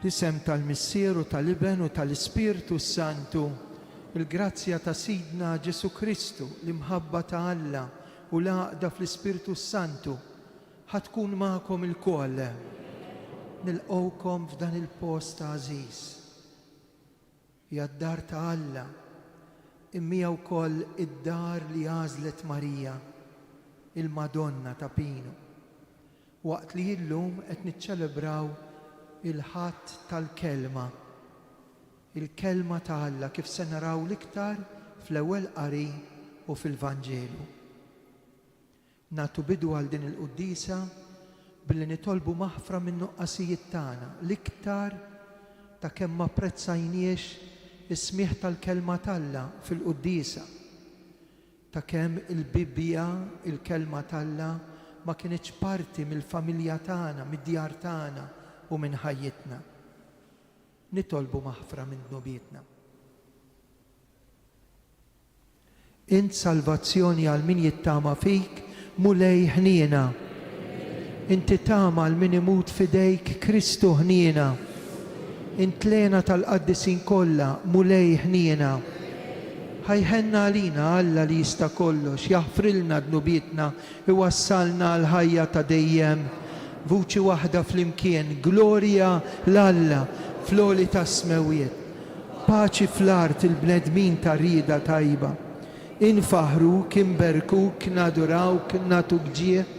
L-isem tal-Missier u tal-Iben u tal-Ispirtu Santu, il-grazzja ta' Sidna Ġesu Kristu, l-imħabba ta' Alla u l-għaqda fl-Ispirtu Santu ħatkun magħkom il-koll. Nilqgħukom f'dan il-post ta' għażiż. Hija d-dar ta' Alla, imma wkoll id-dar li għażlet Marija, il-Madonna ta' Pinu. Waqt li llum qed niċċelebraw il-ħadd tal-kelma, il-kelma ta' Alla kif se naraw l-iktar fl-ewwel qari u fil-Vanġelu. Nagħtu bidu għal din il-qudiesa billi nitolbu maħfra min-nuqqasijiet tagħna, l-iktar ta' kemm ma apprezzajniex is-smieħ tal-kelma t'Alla fil-qudiesa, ta' kemm il-Bibbja, il-kelma t'Alla ma kienitx parti mill-familja tagħna, mid-djar tagħna u minn ħajjitna. Nitolbu maħfra minn dnubietna. Int salvazzjoni għal min jittama fik, mulej ħniena. Inti tama għal min imut fidejk, Kristu ħniena. Int lena tal-qaddisin kollha, mulej ħniena. Ħajħenna għalina Alla li jista' kollox, jaħfrilna dnubietna, iwassalna għal ħajja ta' dejjem. Vuċi waħda fl-imkien, glorja l-Alla fl-oli ta' smewiet. Paċi fl-art il-bnedmin ta' rida tajba. Infaħruk, inberkuk, nadurawk, natuk ġieħ,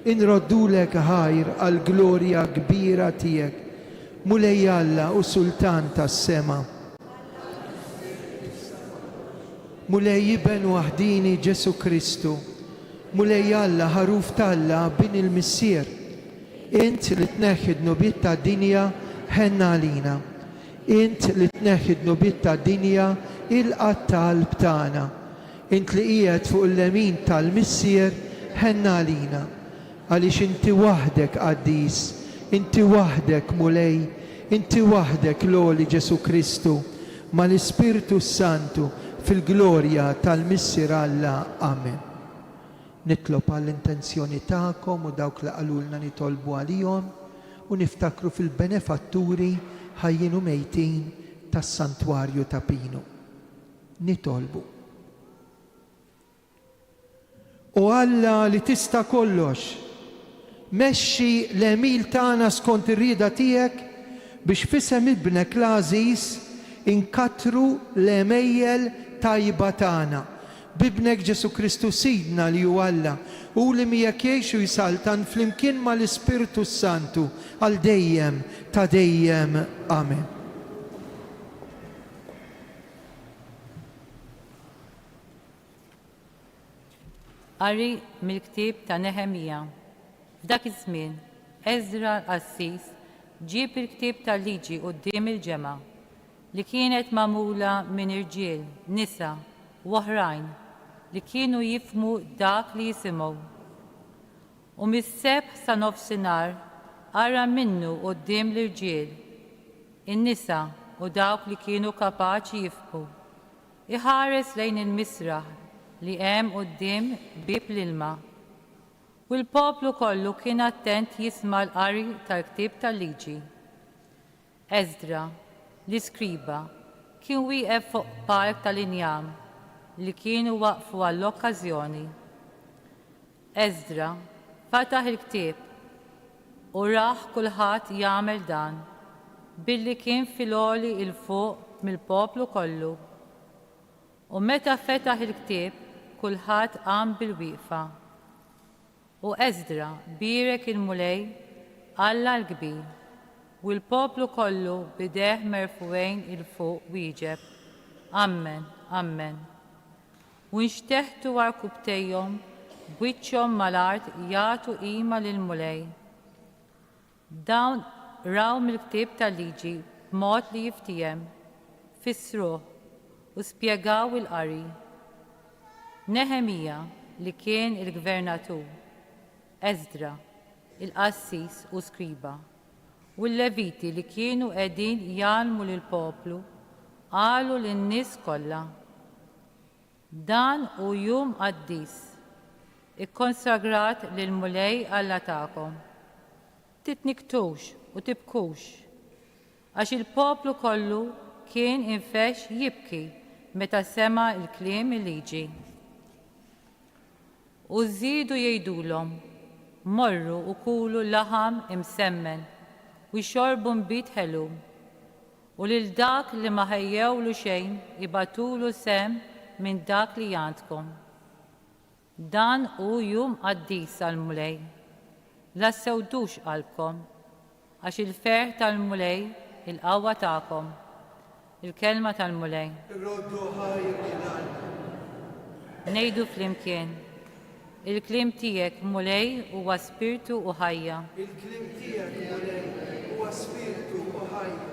inroddulek ħajr għal glorja kbira tiegħek. Mulej Alla u Sultan tas-sema. Mulej Iben waħdini Ġesu Kristu. Mulej Alla ħaruf t'Alla bin il-Missier. Int li tneħħi d-nubiet ta' dinja ħenna għalina. Int li tneħħi d-nubiet ta' dinja il-qatt tal-qalb tagħna. Int li qiegħed fuq il-lemin tal-Missier ħenna għalina. Għaliex inti waħdek qaddis, inti waħdek mulej, inti waħdek l-għoli Ġesu Kristu, ma l-Ispirtu Santu fil-glorja tal-Missier Alla. Amen. Nitlob għall-intenzjoni tagħkom u dawk li qalulna nitolbu għalihom u niftakru fil-benefatturi ħajjin u mejtin tas-Santwarju ta' Pinu. Nitolbu. U Alla li tista' kollox, mexxi l-emil tagħna skont ir-rieda tiegħek biex fisem ibnek l-għażiż inkatru l-emejjel tajba tagħna. Bibnek Ġesu Kristu Sidna li hu Alla u li miegħek jgħixu jisaltan flimkien mal-Ispirtu Santu għal dejjem ta' dejjem. Amen. Qari mill-ktieb ta' Neħemija. F'dak iż-żmien, Eżra l-Qassis ġieb il-ktieb tal-liġi quddiem il-ġemgħa li kienet magħmula minn irġiel, nisa u oħrajn li kienu jifhmu dak li jisimgħu. U mis-sebħ sa nofsinhar qara minnu quddiem l-irġiel, in-nisa u dawk li kienu kapaċi jifhmu. Iħares lejn il-misraħ li hemm quddiem bieb l-ilma. U l-poplu kollu kien attent jisma' l-qari tal-ktieb tal-liġi. Eżdra, l-iskriba, kien wieqef fuq park tal-injam li kienu waqfu għall-okkażjoni. Eżdra fataħ il-ktieb u raħ kulħadd jagħmel dan billi kien filgħoli il-fuq mill-poplu kollu. U meta fetaħ il-ktieb kulħadd qam bil-wieqfa. U Eżdra bierek il-mulej Alla l-kbir u l-poplu kollu bideħ merfuwejn il-fuq wieġeb. Amen, amen. U nxteħtu għarkubtejhom b'wiċċhom mal-art jagħtu qima lill-mulej. Dawn raw mill-ktieb tal-liġi b'mod li jiftiem, fissruh u spjegaw il-qari. Neħemija li kien il-gvernatur, Eżdra, il-qassis u skriba, u l-Leviti li kienu qegħdin jgħallmu lill-poplu qalu lin-nies kollha: dan hu jum qaddis, ikkonsagrat lill-mulej Alla tagħkom. Titniktux u tibkux. għax il-poplu kollu kien infex jibki meta sema il-kliem il-liġi. U żiedu jgħidulhom, morru u kulu laħam imsemmen u jxorbu mbit ħelu. U lil dak li ma ħejjewlu xejn ibatulu sem minn dak li għandkom. Dan u jum qaddis għal-mulej. La sewdux qalbkom, għax il-ferħ tal-mulej il-qawwa tagħkom. Il-kelma tal-mulej. Ngħidu flimkien. Il-klim tiegħek mulej huwa spiritu u ħajja. Il-klim tiegħek mulej huwa spiritu u ħajja.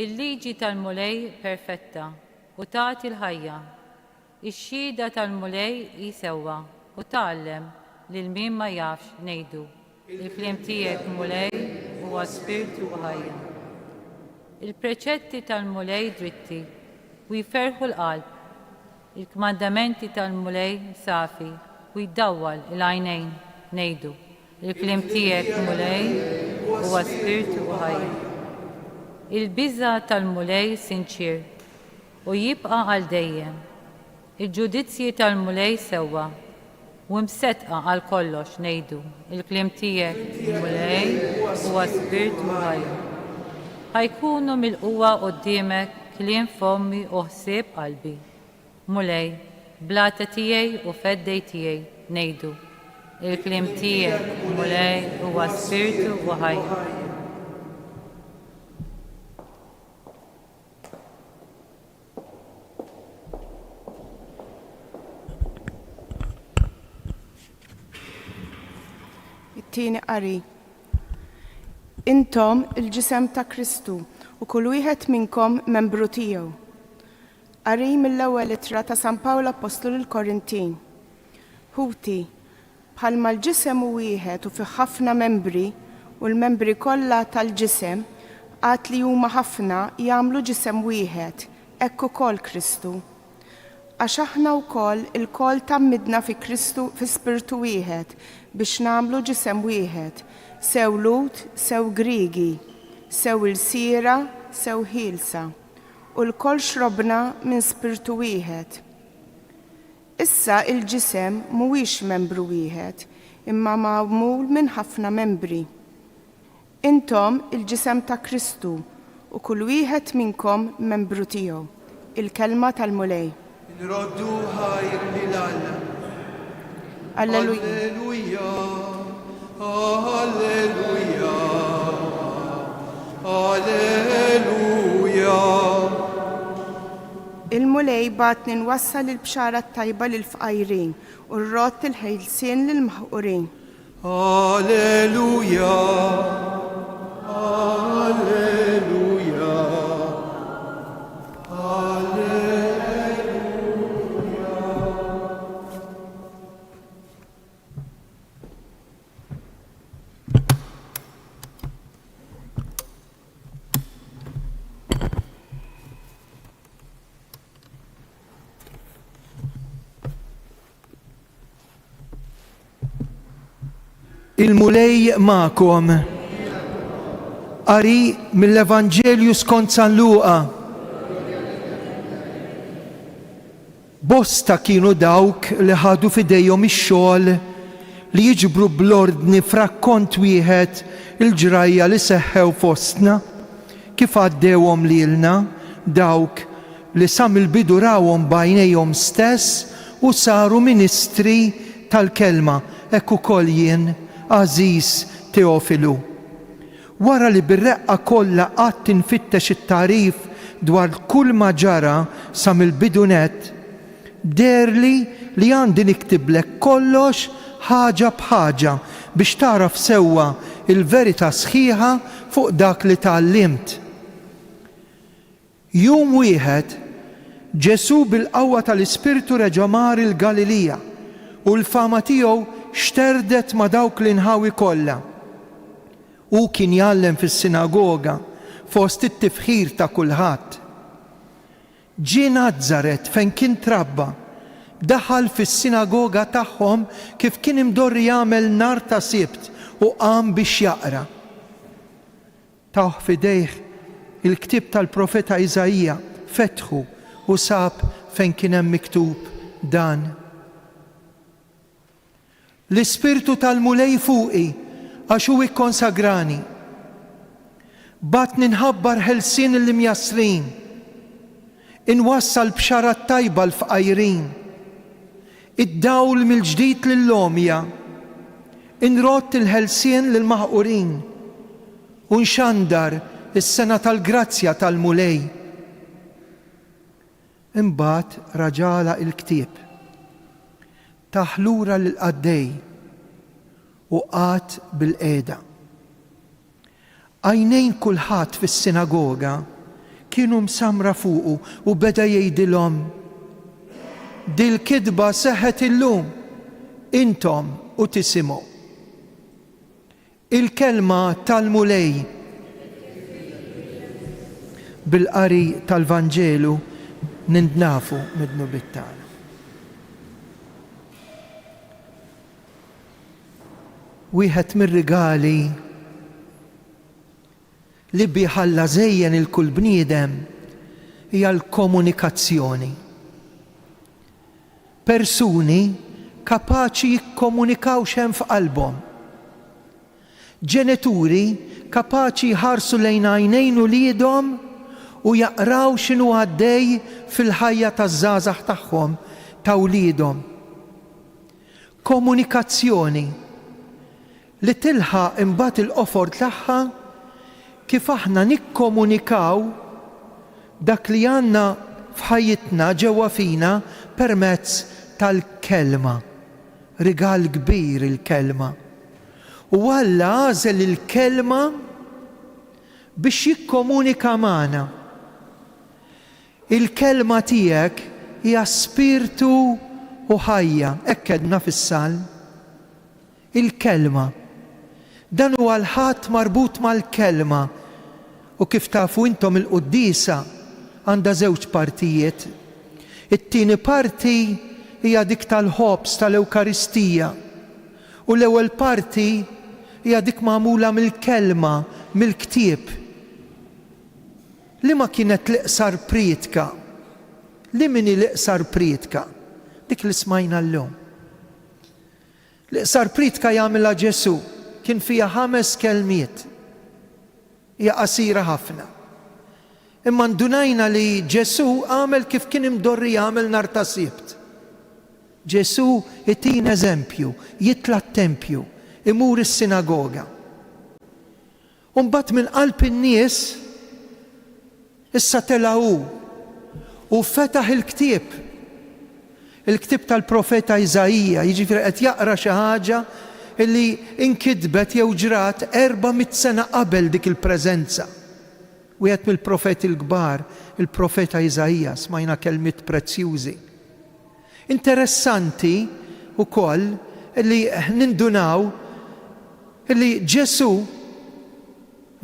Il-liġi tal-mulej perfetta u tagħti l-ħajja. Ix-xhieda tal-mulej jisewwa u tgħallem lil min ma jafx ngħidu. Il-klim tiegħek mulej huwa spiritu u ħajja. Il-preċetti tal-mulej dritti u jferħu l-qalb. Il-kmandamenti tal-mulej safi u jdawwal il-għajnejn ngħidu. Il-klim tiegħek mulej huwa spiritu u ħajja. Il-biża tal-mulej sinċir u jibqa' għal dejjem. Il-ġudizzji tal-mulej sewwa u msetqa għal kollox ngħidu. Il-klim tiegħek mulej huwa spiritu u ħajja. Ħajkunu mill-quwa quddiemek kliem fommi u ħsieb qalbi. Mulej, blata tiegħi u feddej tiegħi ngħidu. Il-kliem tiegħek mulej huwa spiritu u ħajja. It-tieni qari. Intom il-ġisem ta' Kristu u kull wieħed minnkom membru tiegħu. Qari mill-ewwel ittra ta' San Pawla Apostolu l-Korintin. Ħuti, bħalma l-ġisem u wieħed u fi ħafna membri u l-membri kollha tal-ġisem għad li huma ħafna jagħmlu ġisem wieħed, hekk ukoll Kristu. Għax aħna wkoll il-koll tammidna fi Kristu fi spiritu wieħed biex nagħmlu ġisem wieħed, sew Lut, sew Griegi, sew il-sira, sew ħielsa. U l-koll xrobna minn spiritu wieħed. Issa il-ġisem mhuwiex membru wieħed, imma magħmul minn ħafna membri. Intom il-ġisem ta' Kristu u kull wieħed minnkom membru tiegħu. Il-kelma tal-mulej. Nroddu ħajr lil Alla. Alleluja. Alleluja. Alleluja. Il-mulej batni nwassal il-bxara tajba lil-fqajrin u r-rott il-ħejlsien lil-maħqurin. Alleluja. Alleluja. Il-mulej ma'kom. Qari mill-Evanġelju skont San Luqa. Bosta kienu dawk li ħadu fidejhom ix-xogħol li jiġbru bl-ordni frakkont wieħed il-ġrajja li seħħew fostna kif għaddewhom lilna dawk li sa mill-bidu rawhom b'għajnejhom stess u saru ministri tal-kelma hekk ukoll jien Aziz Teofilu. Wara li bir-reqqa kollha qatt infittex it-tarif dwar kull ma ġara sa mill-bidunet, derli li għandi niktiblek kollox ħaġa bħaġa biex taraf sewwa il-verità sħiħa fuq dak li tgħallimt. Jum wieħed Ġesu bil-qawwa tal-Ispirtu reġa' mar il-Galilija u l-fama tiegħu xterdet ma' dawk l-inħawi kollha. U kien jgħallem fis-sinagoga fost it-tifħir ta' kulħadd. Ġie Nażaret fejn kien trabba, daħal fis-sinagoga tagħhom kif kien imdorri jagħmel nhar ta' Sibt u qam biex jaqra. Taħ fidejh il-ktib tal-profeta Iżajija fetħu u sab fejn kien hemm miktub dan. L-Ispirtu tal-mulej fuqi għax hu ikkonsagrani. Bat ninħabbar ħelsien l-imjasrin, inwassal bxarat tajba l-fqajrin, id-dawl mill-ġdid lill-lomja, inrott il-ħelsien lill-maħqurin, u nxandar is-sena tal-grazzja tal-mulej. Imbagħad raġala il-ktieb, taħlura l-qaddej u qat bil-qiegħda. Għajnejn kulħadd fis-sinagoga kienu msamra fuqu u beda jgħidilhom: dil-kidba seħħet illum, intom u tisimgħu. Il-kelma tal-mulej bil-qari tal-Vanġelu nindnafu mid-nubit tagħna. Wieħed mir-rigali li biħalla żejjen il-kull bniedem hija l-komunikazzjoni. Persuni kapaċi jikkomunikaw x'hemm f'qalbhom. Ġenituri kapaċi jħarsu lejn għajnejn uliedhom u jaqraw x'inhu għaddej fil-ħajja taż-żgħażagħ tagħhom ta' wliedhom. Komunikazzjoni li tilħaq imbagħad il-qofor tagħha kif aħna nikkomunikaw dak li għandna f'ħajjitna ġewwa fina permezz tal-kelma. Rigal kbir il-kelma. U Alla għażel il-kelma biex jikkomunika magħna. Il-kelma tiegħek hija spirtu u ħajja, hekk għedna fis-salm. Il-kelma. Dan huwa l-ħadd marbut mal-kelma. U kif tafu intom il-qudiesa għandha żewġ partijiet. It-tieni parti hija dik tal-ħobs tal-Ewkaristija. U l-ewwel parti hija dik magħmula mill-kelma, mill-ktieb. Li ma kienet l-iqsar prietka? Li min l-iqsar prietka? Dik li smajna llum. L-iqsar prietka jagħmilha Ġesu, kien fiha 5 kelmiet. Hija qasira ħafna. Imma ndunajna li Ġesu għamel kif kien imdorri jagħmel nhar ta' Sibt. Ġesu itina eżempju, jitla t-tempju, imur is-sinagoga. U mbagħad minn qalb in-nies issa telgħu u fetaħ il-ktieb. Il-ktieb tal-profeta Iżajija, jiġifieri qed jaqra xi ħaġa illi inkitbet jew ġrat 400 sena qabel dik il-preżenza. Wieħed mill-profeti l-kbar, il-profeta Iżajija, smajna kelmiet prezzjużi. Interessanti wkoll illi nindunaw illi Ġesu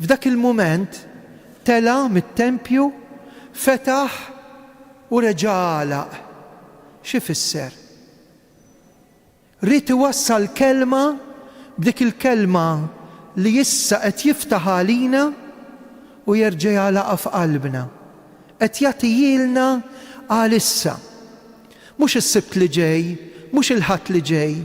f'dak il-mument tela mit-tempju, fetaħ u reġa' għalaq. Xi fisser? Rrid iwassal kelma b'dik il-kelma li issa qed jiftaħ għalina u jerġa' jagħlaqha f'qalbna. Qed jagħtihilna għalissa. Mhux is-sibt li ġej, mhux il-ħadd li ġej.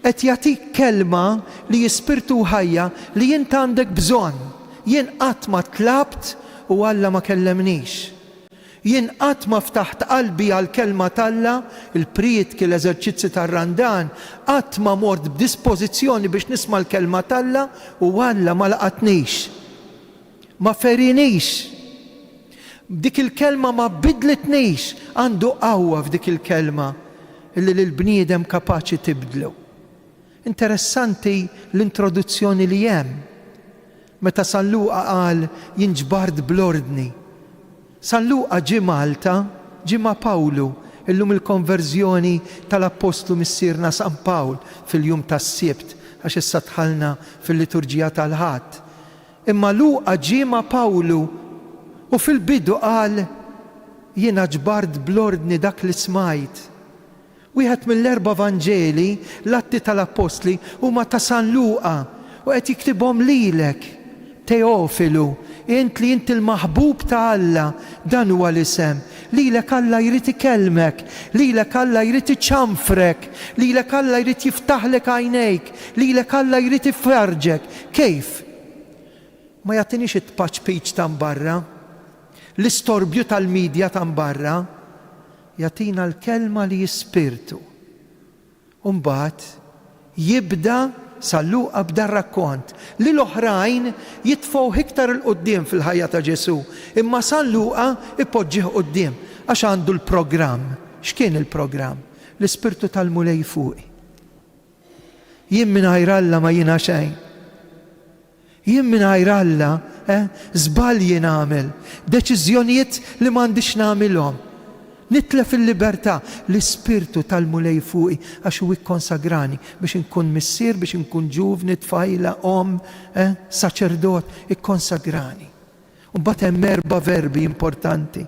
Qed jagħtik kelma li jispirtu ħajja li jien għandek bżonn. Jien qatt ma tlabt u Alla ma kellemnix. Jien qatt ma ftaħt qalbi għall-kelma t'Alla, il-prietki l-eżerċizzi tar-randan, qatt ma mort b'dispożizzjoni biex nisma' l-kelma t'Alla u Alla ma laqatnix. Ma ferinix. Dik il-kelma ma bidlitnix, għandu qawwa f'dik il-kelma illi l-bniedem kapaċi tibdlu. Interessanti l-introduzzjoni li hemm. Meta San Luqa qal jinġbard bl-ordni. San Luqa ġie Malta, ġie ma' Pawlu, illum il-konverżjoni tal-Apostlu missierna San Pawl fil-jum tas-Sibt, għax issa dħalna fil-liturġija tal-Ħadd. Imma Luqa ġie ma' Pawlu u fil-bidu qal jiena ġbart bl-ordni dak li smajt. Wieħed mill-4 Vanġeli, l-Atti tal-Apostli huma ta' San Luqa u qed jiktibhom lilek, Teofilu, int li int il-maħbub ta' Alla, dan huwa l-isem. Lilek Alla jrid ikelmek, lilek Alla jrid iċċanfrek, lilek Alla jrid jiftaħlek għajnejk, lilek Alla jrid ifarġek. Kejf? Ma jagħtinix it-patch page ta' mbarra, l-istorbju tal-medja ta' mbarra, jagħtina l-kelma li jispirtu. Mbagħad jibda Salluqa b'da rakkont li l-oħrajn jitfgħu iktar il-qoddim fil-ħajja ta' Ġesu, imma Salluqa ipoġġih qoddim għax għandu l-programm. X'kien il-programm? L-Ispirtu tal-mulej fuqi. Jien mingħajr Alla ma jiena xejn. Jien mingħajr Alla żbalji nagħmel, deċiżjonijiet li m'għandix nagħmilhom. Nitlef il-libertà, l-Ispirtu tal-mulej fuqi għax hu ikkonsagrani biex inkun missier, biex inkun ġuvni, tfajla, saċerdot, ikkonsagrani. U mbagħad hemm 4 verbi importanti.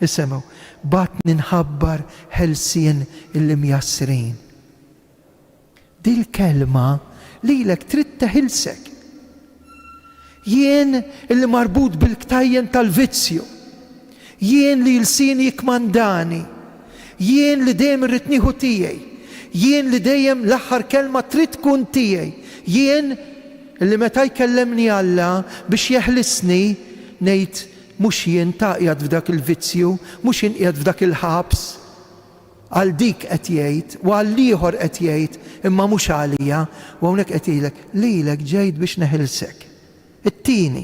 Isemgħu, bat ninħabbar ħelsien il-mjassrin. Dil-kelma lilek trid teħilsek. Jien illi marbut bil-ktajjen tal-vizzju, jien li l-sin jikmandani, jien li dejjem irrid nieħu tiegħi, jien li dejjem l-aħħar kelma trid tkun tiegħi, jien li meta jkellemni Alla biex jeħlisni ngħid mhux jien taqjad f'dak il-vizzju, mhux jien qiegħed f'dak il-ħabs, għal dik qed jgħid u għal ieħor qed jgħid imma mhux għalija, u hawnhekk qed jgħidlek lilek ġejt biex neħilsek. It-tieni,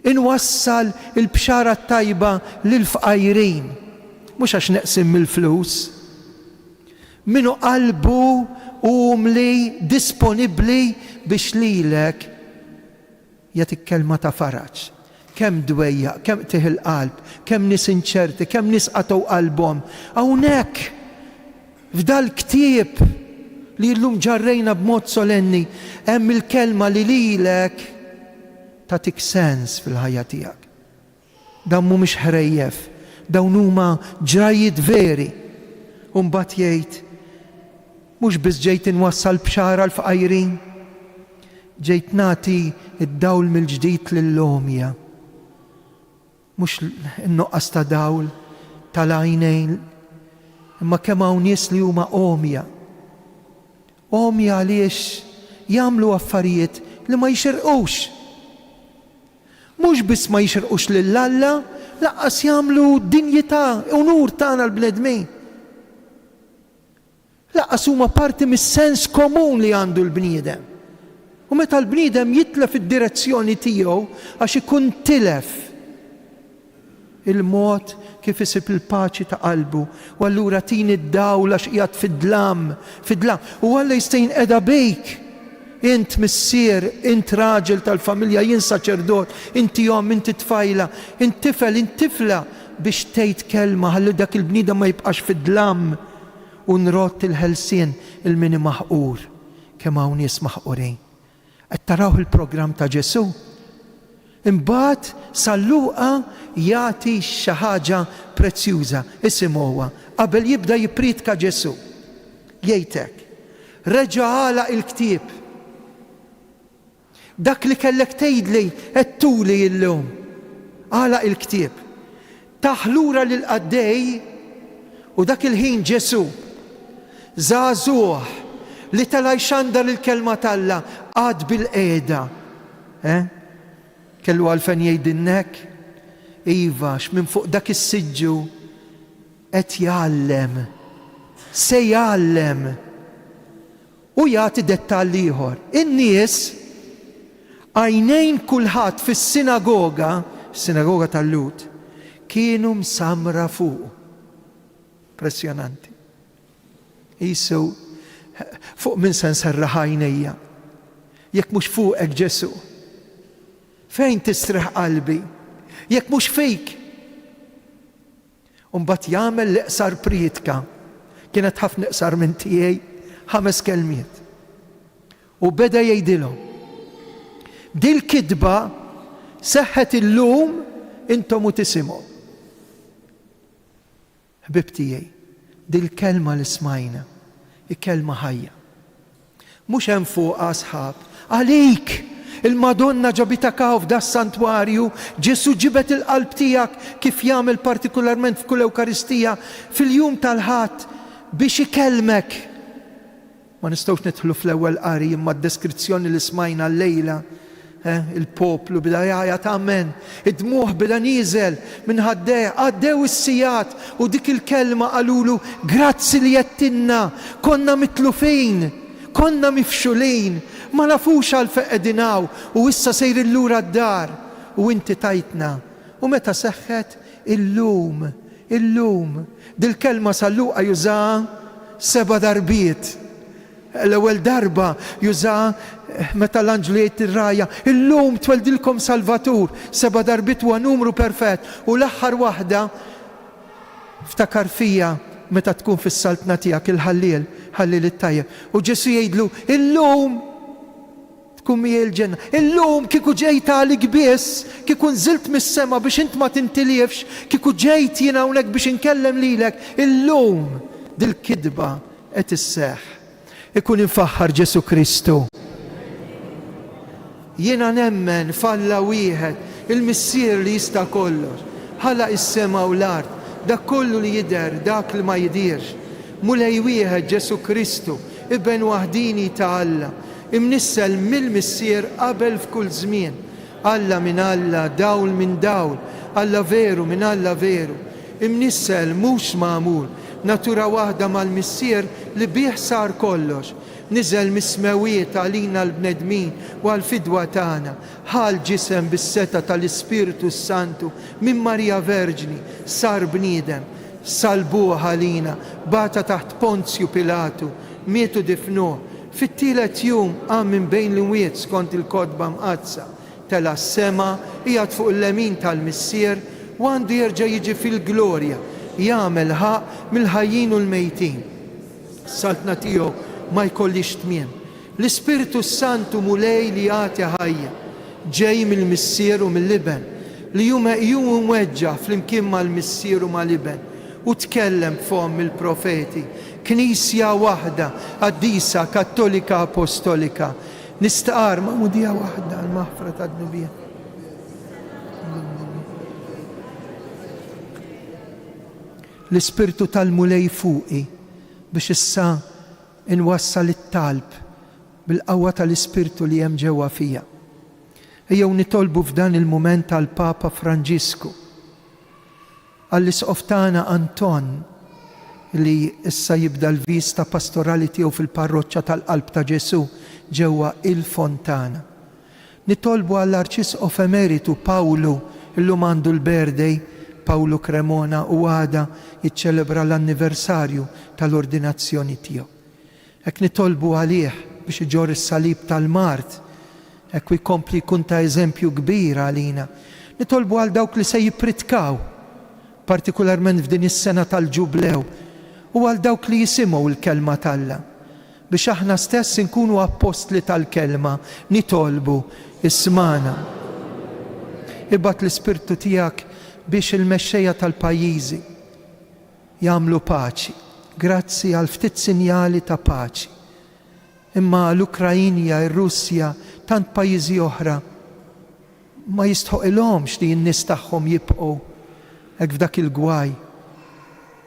inwassal il-bxara tajba lil-fqajrin, mhux għax neqsim mill-flus, minu qalbu umli disponibbli biex lilek jagħtik kelma ta' faraġ. Kemm dwejja, kemm tieħ il-qalb, kemm nies inċerti, kemm nies qatgħu qalbhom. Hawnhekk f'dal-ktieb li llum ġarrejna b'mod solenni, hemm il-kelma li lilek tatik sens fil-ħajja tiegħek. Dan mhumiex ħrejjef, dawn huma ġrajiet veri. U mbagħad jgħid mhux biss ġejt inwassal bxara l-fqajrin, ġejt nagħti id-dawl mill-ġdid lill-omja. Mhux in-nuqqas ta' dawl tal-għajnejn, imma kemm hawn nies li huma omja. Omja għaliex jagħmlu affarijiet li ma jxirqux. Mhux biss ma jxirqux lill-Alla, laqqas jagħmlu dinjità, unur tagħna l-bnedmin. Laqqas huma parti mis-sens komun li għandu l-bniedem. U meta l-bniedem jitlef id-direzzjoni tiegħu għax ikun tilef il-mod kif isib il-paċi ta' qalbu, u allura tini d-dawl għax qiegħed fid-dlam. U Alla jistgħin qiegħda bejk. Int missier, int raġel tal-familja, jien saċerdot, inti jom, inti tfajla, int tifel, int tifla biex tgħid kelma ħalli dak il-bniedem ma jibqax fid-dlam u nrott il-ħelsien il-mini maħqur kemm hawn nies maħqurin. Qed taraw il-programm ta' Ġesu. Imbagħad Salluqa jagħti xi ħaġa prezzjuża isimgħuha qabel jibda jipritka Ġesu. Jgħidlek, reġa' għalaq il-ktieb. Dak li kellek tgħidli qed tuli llum. Għalaq il-ktieb. Taħlura lil qaddej u dak il-ħin Ġesu żagħżugħ li tala jxandar il-kelma talla għad bil-qiegħda. Kellu għalfejn jgħidilnek, iva, minn fuq dak is-siġġu qed jgħallem, se jgħallem u jagħti dettall ieħor. In-nies għajnejn kulħadd fis-sinagoga, is-sinagoga tal-Lut, kienu msamra fuq. Impressjonanti. Qisu fuq min se nserraħ għajnejja, jekk mhux fuqek Ġesu. Fejn tistriħ qalbi? Jekk mhux fejk. U mbagħad jagħmel l-iqsar prietka. Kienet ħafna iqsar minn tiegħi, 5 kelmiet. U beda jgħidilhom, dil-kidba seħħet illum intom u tisimgħu. Ħbib tiegħi, dil-kelma li smajna, kelma ħajja. Mhux hemm fuqha sħab, għalik il-Madonna ġabitak hawn f'da s-santwarju, Ġesu ġibet il-qalb tiegħek kif jagħmel partikolarment f'kull Ewkaristija fil-jum tal-ħadd biex ikellmek. Ma nistgħux nidħlu fl-ewwel qari imma d-deskrizzjoni li smajna llejla, il-poplu bida jgħajat amen, id-dmuħ bida nieżel minn ħaddejh, għaddew is-sigħat u dik il-kelma qalulu grazzi li jettinna, konna mitlufin, konna mifxulin, ma nafux għal feqedinaw u issa sejrin lura d-dar u inti tajtna. U meta seħħet illum, dil-kelma sal-Luqa jużaha 7 darbiet. L-ewwel darba jużaha meta l-anġlu jgħid ir-rajja, illum tweldilkom Salvatur, 7 darbit huwa numru perfett. U l-aħħar waħda ftakar fija meta tkun fis-saltna tiegħek il-ħalliel, ħallil it-tajjeb. U Ġesu jgħidlu, illum tkun miegħi l-ġenna. Illum kieku ġejt għalik biss, kieku nżilt mis-sema biex int ma tintilifx, kieku ġejt jien hawnhekk biex inkellem lilek, illum dil-kidba qed isseħħ. Ikun infaħħar Ġesu Kristu. Jiena nemmen falla wieħed, il-missier li jista' kollox, ħalaq is-sema u l-art, dak kollu li jidher, dak li ma jidirx. Mulej wieħed Ġesu Kristu, ibn waħdini ta' Alla, imnissel mill-missier qabel f'kull żmien. Alla minn Alla, dawl minn dawl, Alla veru minn Alla veru. Imnissel mhux magħmul, natura waħda mal-missier li bih sar kollox. Niżel mis-smewiet għalina l-bnedmin u għal-fidwa tagħna, ħal ġisem bis-seta tal-Ispiritu Santu minn Marija Verġni, sar bniedem, salbuh għalina, bata taħt Ponzju Pilatu, mietu difnuh. Fit-tielet jum qam minn bejn l-imwiet skont il-kodba mqazza, tela s-sema qiegħed fuq il-lemin tal-missier u għandu jerġa' jiġi fil-glorja, jagħmel ħaq mill-ħajjin u l-mejtin. Saltna tiegħu ma jkollix tmiem. L-Ispiritu Santu mulej li jagħti ħajja, ġej mill-missier u mill-liben, li jum weġġa flimkien mal-missier u mal-liben u tkellem f'hom il-profeti. Knisja waħda, qaddisa, kattolika, apostolika, nistaqar ma'mudija waħda għal-maħfra tad-nubija. L-Ispiritu tal-mulej fuqi biex issa inwassal it-talb bil-qawwa tal-Ispirtu li hemm ġewwa fija. Ejjew nitolbu f'dan il-mument tal-Papa Franġisku, għall-isqof tagħna Anton li issa jibda l-vista pastorali tiegħu fil-parroċċja tal-Qalb ta' Ġesu ġewwa il-Fontana. Nitolbu għall-Arċisqof Emeritu Pawlu illum għandu l-birthday, Pawlu Cremona, u għada jiċċelebra l-anniversarju tal-ordinazzjoni tiegħu. Hekk nitolbu għalih biex iġor is-salib tal-Mart, hekk jkompli jkun ta' eżempju kbir għalina. Nitolbu għal dawk li se jippritkaw, partikolarment f'din is-sena tal-Ġublew, u għal dawk li jisimgħu l-kelma talla, biex aħna stess nkunu appostli tal-kelma, nitolbu ismana. Ibgħat l-Ispirtu tiegħek biex il-mexxejja tal-pajjiżi jagħmlu paċi. Grazzi għal ftit sinjali ta' paċi. Imma l-Ukrajinja, ir-Russja, tant pajjiżi oħra ma jistħoqilhomx li n-nies tagħhom jibqgħu hekk f'dak il-gwaj.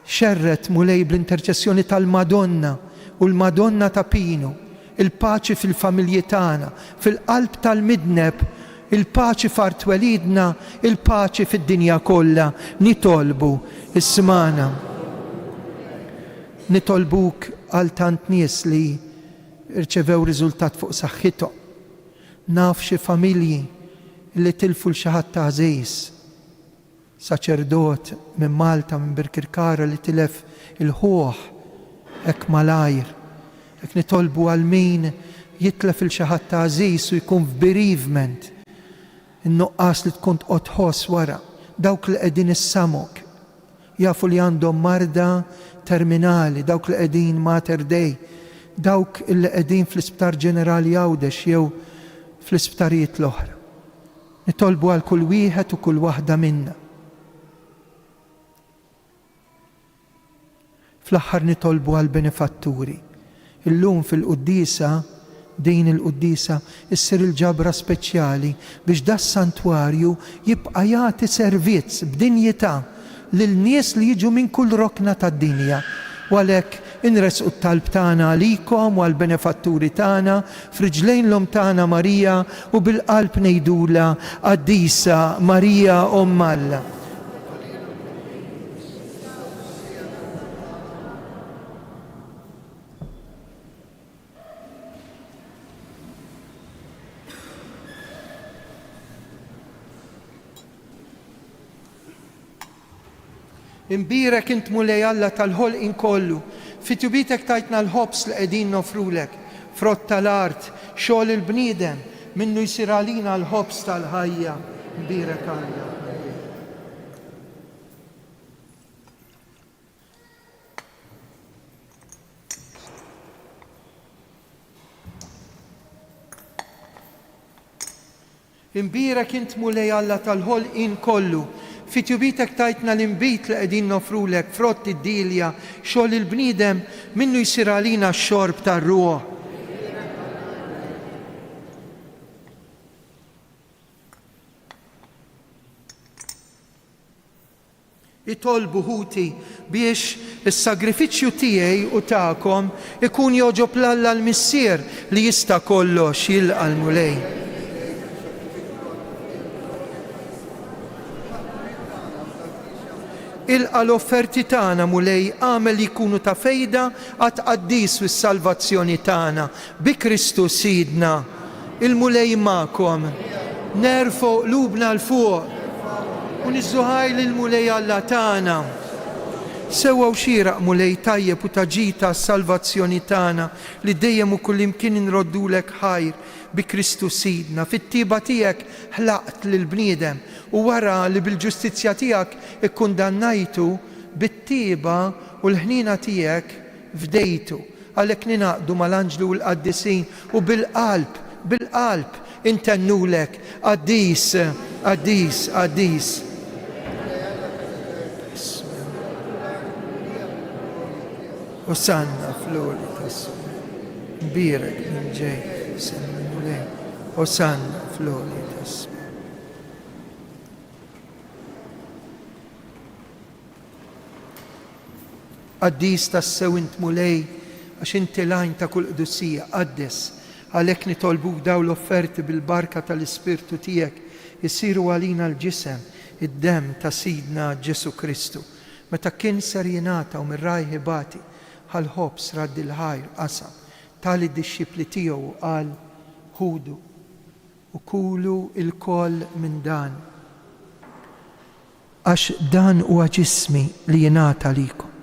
Xerret mulej bl-interċessjoni tal-Madonna u l-Madonna ta' Pinu, il-paċi fil-familji tagħna, fil-qalb tal-midneb, il-paċi fart welidna, il-paċi fid-dinja kollha. Nitolbu ismana. Nitolbuk għal tant nies li irċevew riżultat fuq saħħithom. Naf xi familji li tilfu l-xi ħadd ta' għażiż, saċerdot minn Malta, minn Birkirkara li tilef il-ħuħ hekk malajr. Hekk nitolbu għal min jitlef il-xi ħadd ta' għażiż u jkun f'bereavement, in-nuqqas li tkun tqotħoss wara, dawk li qegħdin issamok, jafu li għandhom marda terminali, dawk li qegħdin Mater Dei, dawk li qegħdin fl-Isptar Ġenerali Għawdex jew fl-isptarijiet l-oħra. Nitolbu għal kull wieħed u kull waħda minna. Fl-aħħar nitolbu għal benefatturi. Illum fil-Quddisa din il-Quddisa issir il-ġabra speċjali biex da s-santwarju jibqa' jagħti servizz b'dinjità lil nies li jiġu minn kull rokna tad-dinja. U għalhekk inresqu t-talb tagħna għalikom u għall-benefatturi tagħna f'riġlejn l-Om tagħna Marija u bil-qalb ngħidula Qaddisa Marija Omm Alla. Imbirek int mulej Alla tal-ħolqin kollu, fit-tubitek tajtna l-ħobs li qegħdin nofrulek, frott tal-art, xogħol il-bniedem, minnu jsir għalina l-ħobs tal-ħajja. Imbirek Alla. Imbirek int mulej Alla tal-ħolqin kollu, fit-tubitek tajtna l-imbit li qegħdin nofrulek, frott id-dilja, xogħol il-bniedem, minnu jsir għalina x-xorb tar-ruħ. Itolbu ħuti biex is-sagrifiċċju tiegħi u tagħkom ikun joġob l-Alla l-Missier li jista' kollox jilqa' l-mulej. Ilqa l-offerti tagħna mulej għamel jkunu ta' fejda għat qaddis fis-salvazzjoni tagħna bi Kristu Sidna. Il-mulej magħkom. Nerfgħu qlubna l fuq u niżżuħaj lill-mulej Alla tagħna. Sewwa xieraq mulej tajjeb u taġita s-salvazzjoni tagħna li dejjem u kullimkien inroddulek ħajr bi Kristu Sidna. Fit-tiba tiegħek ħlaqt lill-bniedem u wara li bil-ġustizzja tiegħek ikkundannajtu bit-tiba u l-ħnina tiegħek fdejtu. Għalhekk ninaqdu mal-anġlu u l-qaddisin u bil-qalb intennulek qaddis, qaddis, qaddis. Osanna fl-għoli tas-Sur. Mbirek minn ġej, semmi mulej. Osanna fl-għoli tas-Sur. Qaddis tas-sew int mulej, għax inti lajn ta' kull qdussija, qaddis. Għalhekk nitolbuk daw l-offerti bil-barka tal-Ispirtu tiegħek jisiru għalina l-ġisem, id-dem ta' Sidna Ġesu Kristu. Meta kien ser jingħata u mir-rajħi bati ħal-ħobs raddi l-ħajr qasam tal-id-dixxipli tiegħu qal ħudu u kulu il-koll minn dan. Għax dan huwa ġismi li jingħata likom.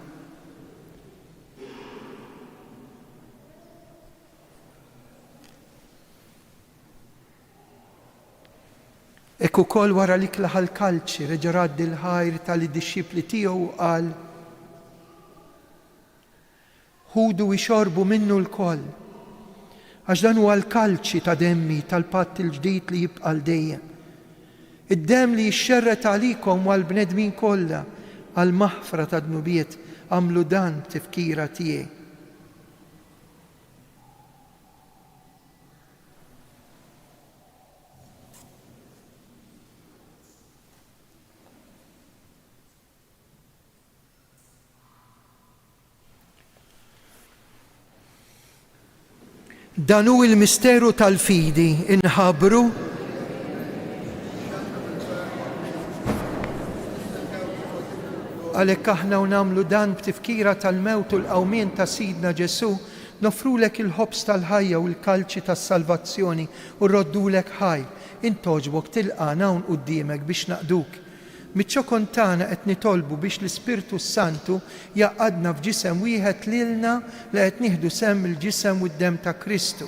Ek ukoll wara li klaħ l-kalċi reġa' raddi l-ħajr tal-dixxipli tiegħu qal ħudu jxorbu minnu l-koll, għax dan huwa l-kalċi ta' demmi tal-patt il-ġdid li jibqa' l-dejjem. Id-demm li jixxerret għalikom u għall-bnedmin kollha għall-maħfra ta' dnubiet għamlu dan tifkira tiegħi. Dan hu il-misteru tal-fidi inħabru għalhekk aħna u nagħmlu dan b'tifkira tal-mewt u l-qawmien ta' Sidna Ġesu nofrulek il-ħobs tal-ħajja u l-kalċi tas-salvazzjoni u rroddulek ħajr. Intoġbok tilqana hawn quddiemek biex naqduk. Miċ-ċokon tagħna qed nitolbu biex l-Ispirtu Santu jaqadna f'ġisem wieħed lilna li qed nieħdu semm il-ġisem u d-dem ta' Kristu.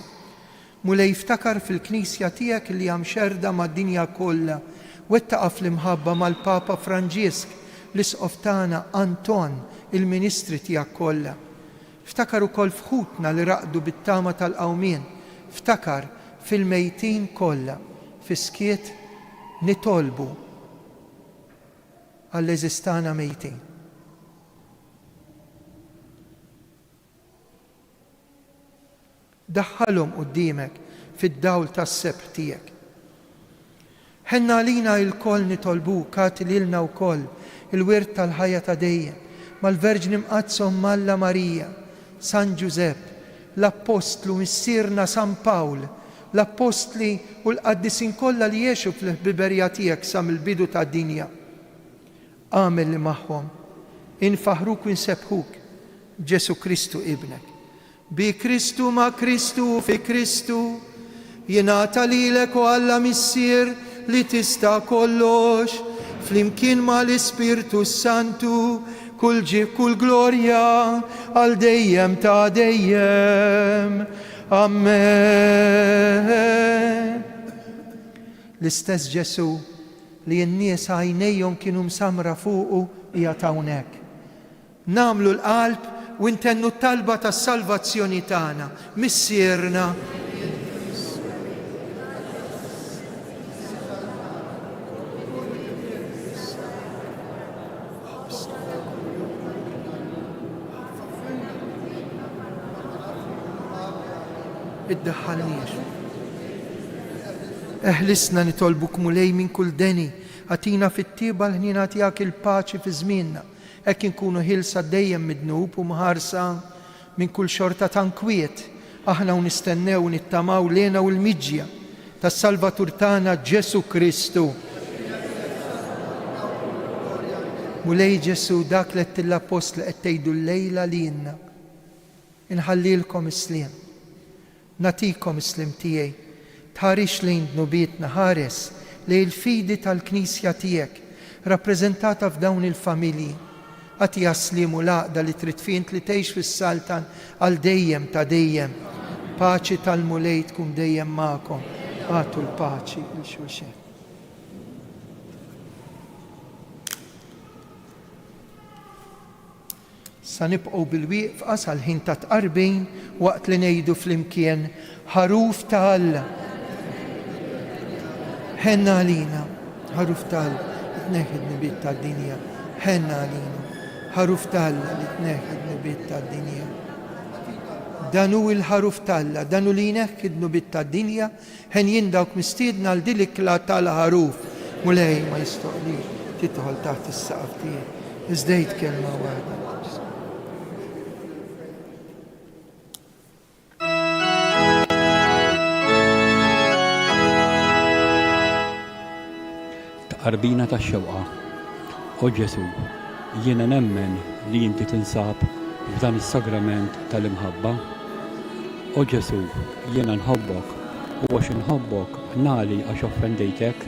Mulej jiftakar fil-Knisja tiegħek li hemm xerda mad-dinja kollha, wettaqa' fl-imħabba mal-Papa Franġisk, l-isqof tagħna Anton, il-Ministri tiegħek kollha. Ftakar ukoll f'ħutna li raqdu bit-tama tal-qawmien, ftakar fil-mejtin kollha, fiskiet nitolbu għall-eżistana mejtin. daħħalhom qudiemek fid-dawl tas-sebħ tiegħek. Ħenna għalina il-koll nitolbuk għati lilna wkoll il-wirt tal-ħajja ta' dejjem mal-Verġni Mqazzom Malla Marija, San Giuseppe, l-Apostlu missierna San Pawl, l-Apostli u l-qaddisin kollha li jgħixu fil-ħbiberja tiegħek sa mill-bidu tad-dinja. Għamel li magħhom, infaħruk u nsebħuk Ġesu Kristu ibnek. Bi Kristu ma' Kristu fi Kristu, jingħata lilek u Alla missier li tista' kollox, flimkien ma' l-Ispirtu Santu, kull glorja għal dejjem ta' dejjem. Amen. L-istess Ġesu li n-nies għajnejhom kienu msamra fuqu qiegħed hawnhekk. Namlu l-qalb u intennu t-talba tas-salvazzjoni tagħna, missierna. Iddaħħalniex. Eħlisna nitolbuk mulej minn kull deni, għatina fit-tieba l-ħnina tiegħek il-paċi fi żmienna, hekk inkunu ħilsa dejjem midnub u mħarsa minn kull xorta tankwiet, aħna u nistennew u nittamaw lena u l-miġja tas-Salvatur tagħna Ġesu Kristu. Mulej Ġesu dak li qed l-apostli qed tgħidu l-lejla lilna. Inħallilkom is-sliem. Natikom is-slim tiegħi, tħarix lejn dnubietna, ħares lejn il-fidi tal-Knisja tiegħek, rappreżentata f'dawn il-familji. Għati jaslim u laqda li trid fint li tgħix fis-saltan għal dejjem ta' dejjem. Paċi tal-mulej tkun dejjem magħkom. Għatu l-paċi il xulxin. Sa nibqgħu bil-wieqfa sal-ħin ta' tqarbin waqt li ngħidu flimkien ħaruf ta' Alla. Ħenna għalina, ħaruf ta' Alla li tneħħi d-nibiet tad-dinja. Ħenna għalina, ħaruf ta' Alla li tneħħi d-nibiet tad-dinja. Dan hu l-ħaruf ta' Alla, dan hu li jneħħi d-nibiet tad-dinja, ħen jien dawk mistiedna għal din l-ikla tal-ħaruf. Mulej ma jistoqlix tidħol taħt is-saqaf tiegħi. Iżdejt kelma waħda. Qarbina tax-xewqa. O Ġesu, jiena nemmen li inti tinsab f'dan is-sagrament tal-imħabba. O Ġesu, jiena nħobbok u għax inħobbok nagħli għax offendejtek.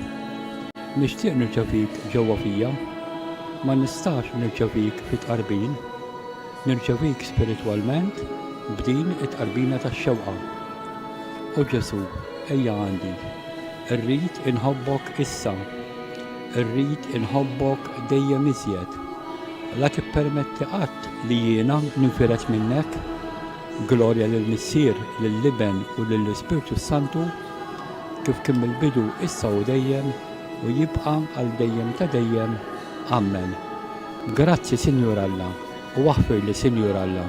Nixtieq nirċevik ġewwa fija, ma nistax nirċevik fit-qarbin, nirċevik spiritwalment b'din it-qarbina tax-xewqa. O Ġesu, ejja għandi, irrid inħobbok issa. Irrid inħobbok dejjem iżjed. La tippermetti qatt li jiena ninfiret minnek. Glorja lill-Missier, lill-Liben u lill-Ispirtu Santu kif kien mill-bidu issa u dejjem u jibqa' għal dejjem ta' dejjem. Amen. Grazzi Sinjur Alla u waħfir li Sinjur Alla.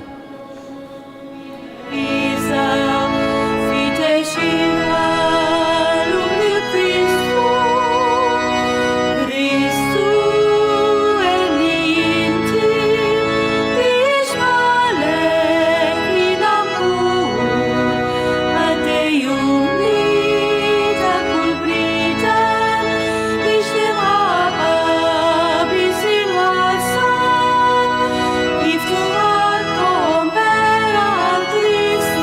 If tu al compera al Cristo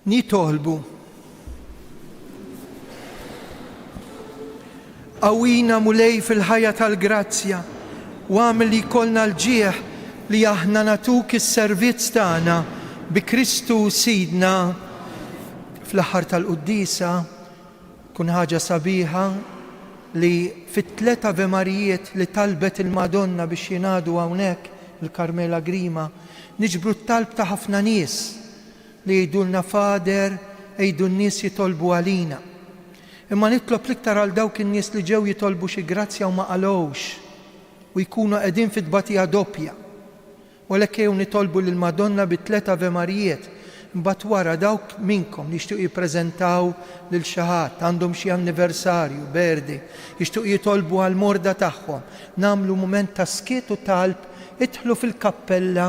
nitolbu. Qawwina mulej fil-ħajja tal-grazzja u għamil li jkollna l-ġieħ li aħna natuk is-servizz tagħna bi Kristu Sidna. Fl-aħħar tal-Quddisa kun ħaġa sabiħa li fit-tlet Ave Marijiet li talbet il-Madonna biex jingħadu hawnhekk il-Karmela Grima niġbru t-talb ta' ħafna nies li jgħidulna Fader ejdu n-nies jitolbu għalina. Imma nitlob l-iktar għal dawk in-nies li ġew jitolbu xi grazzja u ma qalowx u jkunu qegħdin fit-tbatija doppja. Walek jew nitolbu lil Madonna bit-tlet Ave Marijiet. Mbagħad wara dawk minnkom li jixtiequ jippreżentaw lil xi ħadd għandhom xi anniversarju, berdi, jixtiequ jitolbu għal morda tagħhom, nagħmlu mument ta' skiet u talb, idħlu fil-kappella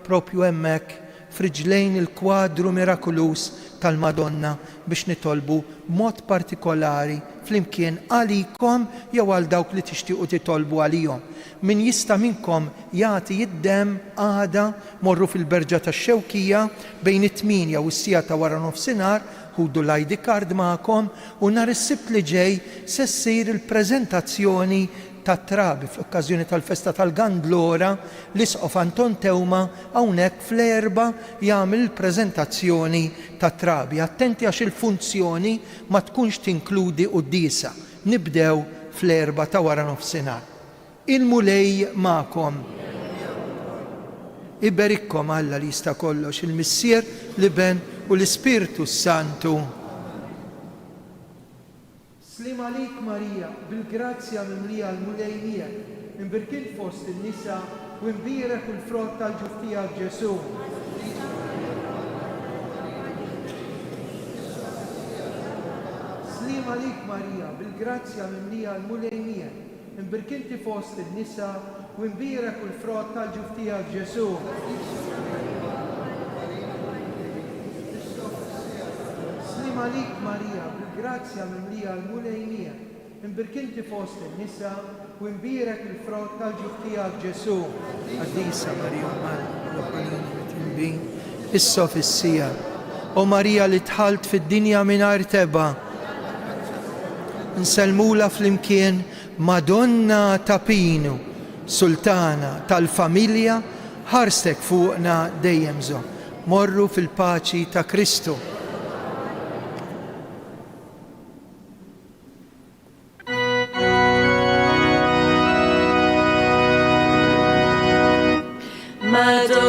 propju hemmhekk friġlejn il-kwadru mirakulus tal-Madonna biex nitolbu mod partikolari flimkien għalikom jew għal dawk li tixtiequ titolbu għalihom. Min jista' minkom jagħti jiddem għada morru fil-berġa tax-Xewkija bejn it-8 u s-sija ta' wara nofsinhar, ħudu l-ID card magħkom u nhar is-Sibt li ġej se ssir il-preżentazzjoni tat-trabi fl-okkażjoni tal-festa tal-Gandlora l-Isqof Anton Tewma hawnhekk fl-4 jagħmel il-preżentazzjoni tat-trabi. Attenti għax il-funzjoni ma tkunx tinkludi qudiesa. Nibdew fl-4 ta' wara nofsinhar. Il-mulej magħkom. Iberikkom Alla li jista' kollox, il-Missier, l-Iben u l-Ispirtu Santu. Slim għalik Marija, bil-grazzja mimlija l-mulej miegħek, imbirkil fost in-nisa u imbierek il-frott tal-ġuf tiegħek Ġesu. Slim għalik Marija, bil-grazzja mimlija l-mulej miegħek, imbirkil fost in-nisa u imbierek il-frott tal-ġuf tiegħek Ġesu. Slim għalik Marija, bil-grazzja mimlija l-mulej miegħek, imbirkinti fost in-nisa u imbierek il-frott tal-ġuf tiegħek Ġesu. Qaddisa Marija l-Ħalin issa fis-sija. O Marija li tħalt fid-dinja mingħajr teba. Nsellmula flimkien Madonna ta' Pinu, Sultana tal-familja, ħarstek fuqna dejjem żomm. Morru fil-paċi ta' Kristu. Madonna